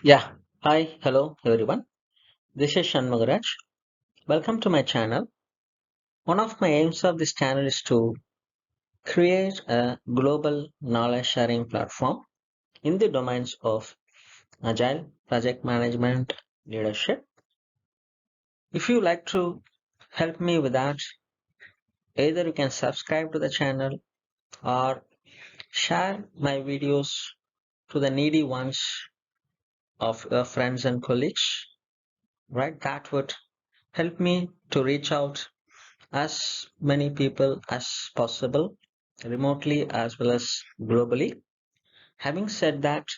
Yeah, hi, hello everyone. This is Shanmugaraj. Welcome to my channel. One of my aims of this channel is to create a global knowledge sharing platform in the domains of Agile, project management, leadership. If you like to help me with that, either you can subscribe to the channel or share my videos to the needy ones of your friends and colleagues, right? That would help me to reach out as many people as possible, remotely as well as globally. Having said that,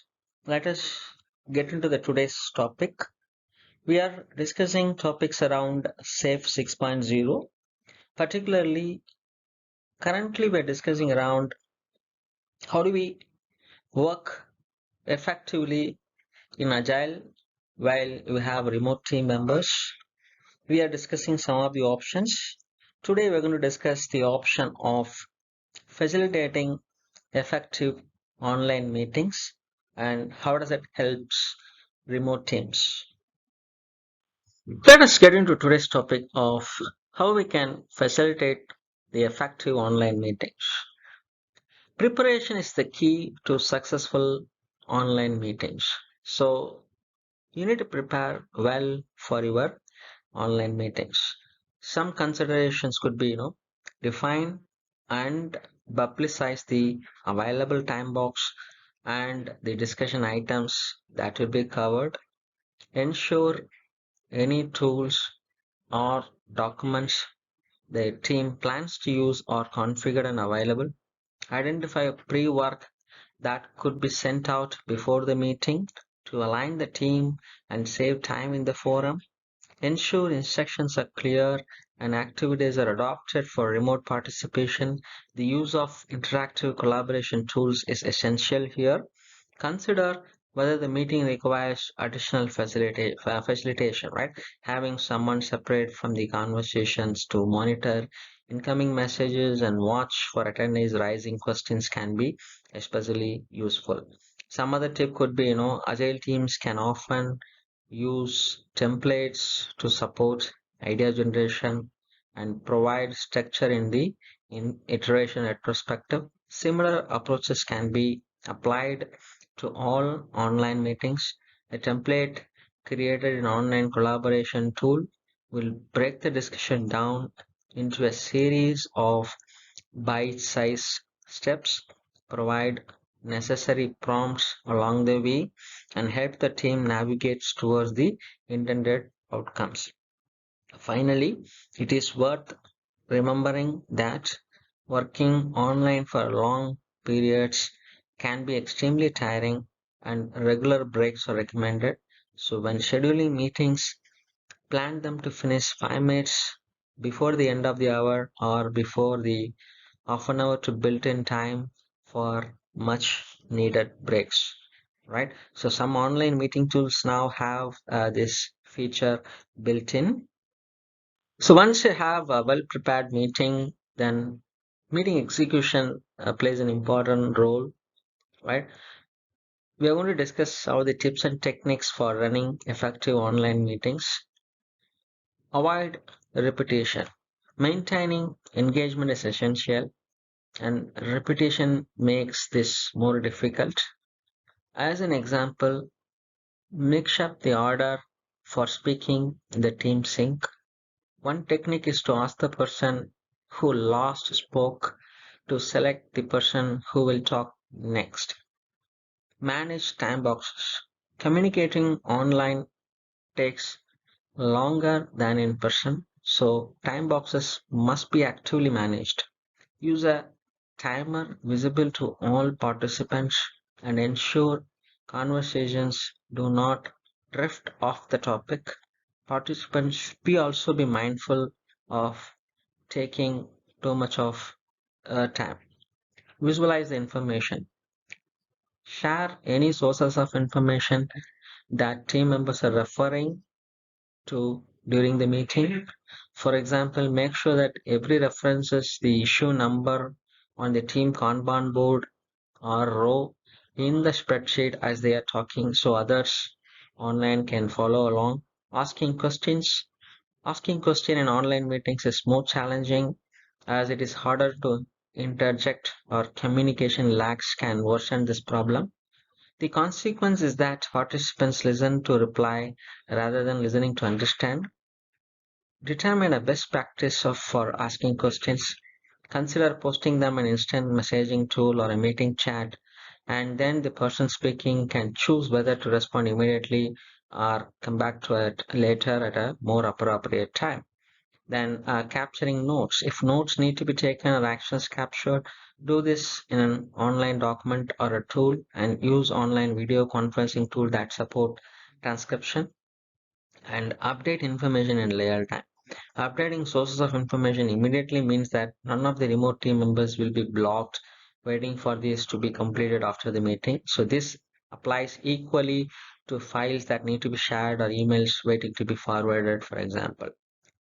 let us get into the today's topic. We are discussing topics around SAFE 6.0. Particularly, currently we're discussing around how do we work effectively in Agile while we have remote team members. We are discussing some of the options. Today we're going to discuss the option of facilitating effective online meetings and how does it helps remote teams. Let us get into today's topic of how we can facilitate the effective online meetings. Preparation is the key to successful online meetings. So you need to prepare well for your online meetings. Some considerations could be, define and publicize the available time box and the discussion items that will be covered. Ensure any tools or documents the team plans to use are configured and available. Identify pre-work that could be sent out before the meeting to align the team and save time in the forum. Ensure instructions are clear and activities are adopted for remote participation. The use of interactive collaboration tools is essential here. Consider whether the meeting requires additional facilitation, right? Having someone separate from the conversations to monitor incoming messages and watch for attendees raising questions can be especially useful. Some other tip could be, agile teams can often use templates to support idea generation and provide structure in the iteration retrospective. Similar approaches can be applied to all online meetings. A template created in online collaboration tool will break the discussion down into a series of bite-sized steps, provide necessary prompts along the way, and help the team navigate towards the intended outcomes. Finally, it is worth remembering that working online for long periods can be extremely tiring and regular breaks are recommended. So, when scheduling meetings, plan them to finish 5 minutes before the end of the hour or before the half an hour to built in time for much needed breaks, right? So some online meeting tools now have this feature built in. So once you have a well prepared meeting, then meeting execution plays an important role, right? We are going to discuss some of the tips and techniques for running effective online meetings. Avoid repetition. Maintaining engagement is essential, and repetition makes this more difficult. As an example, mix up the order for speaking in the team sync. One technique is to ask the person who last spoke to select the person who will talk next. Manage time boxes. Communicating online takes longer than in person, so time boxes must be actively managed. Use a timer visible to all participants and ensure conversations do not drift off the topic. Participants should be also be mindful of taking too much of time. Visualize the information. Share any sources of information that team members are referring to during the meeting. For example, make sure that every references the issue number on the team Kanban board or row in the spreadsheet as they are talking so others online can follow along, asking questions. Asking question in online meetings is more challenging as it is harder to interject or communication lags can worsen this problem. The consequence is that participants listen to reply rather than listening to understand. Determine a best practice for asking questions. Consider posting them in instant messaging tool or a meeting chat, and then the person speaking can choose whether to respond immediately or come back to it later at a more appropriate time. Then capturing notes. If notes need to be taken or actions captured, do this in an online document or a tool, and use online video conferencing tool that support transcription. And update information in real time. Updating sources of information immediately means that none of the remote team members will be blocked waiting for this to be completed after the meeting. So this applies equally to files that need to be shared or emails waiting to be forwarded, for example.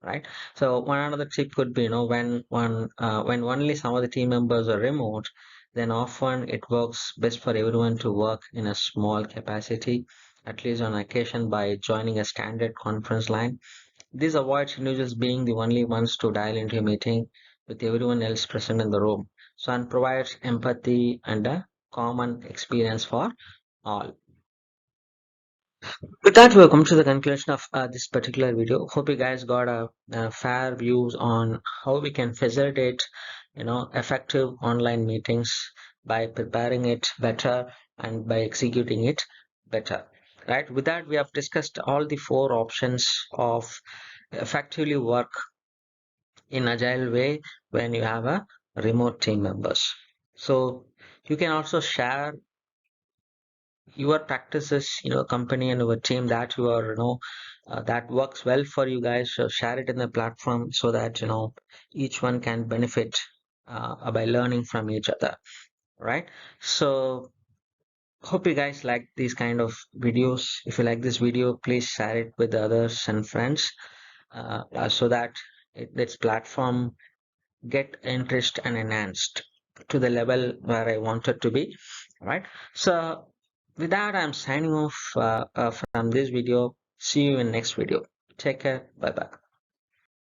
Right. So one another tip could be, when only some of the team members are remote, then often it works best for everyone to work in a small capacity, at least on occasion by joining a standard conference line. This avoids individuals being the only ones to dial into a meeting with everyone else present in the room. So, and provides empathy and a common experience for all. With that, we've come to the conclusion of this particular video. Hope you guys got a fair views on how we can facilitate, effective online meetings by preparing it better and by executing it better. Right. With that, we have discussed all the four options of effectively work in agile way when you have a remote team members. So you can also share your practices, company and your team that you are, that works well for you guys. So share it in the platform so that each one can benefit by learning from each other, right? So hope you guys like these kind of videos. If you like this video, please share it with others and friends, so that its platform get interest and enhanced to the level where I wanted to be. Right. So with that, I'm signing off from this video. See you in next video. Take care. Bye bye.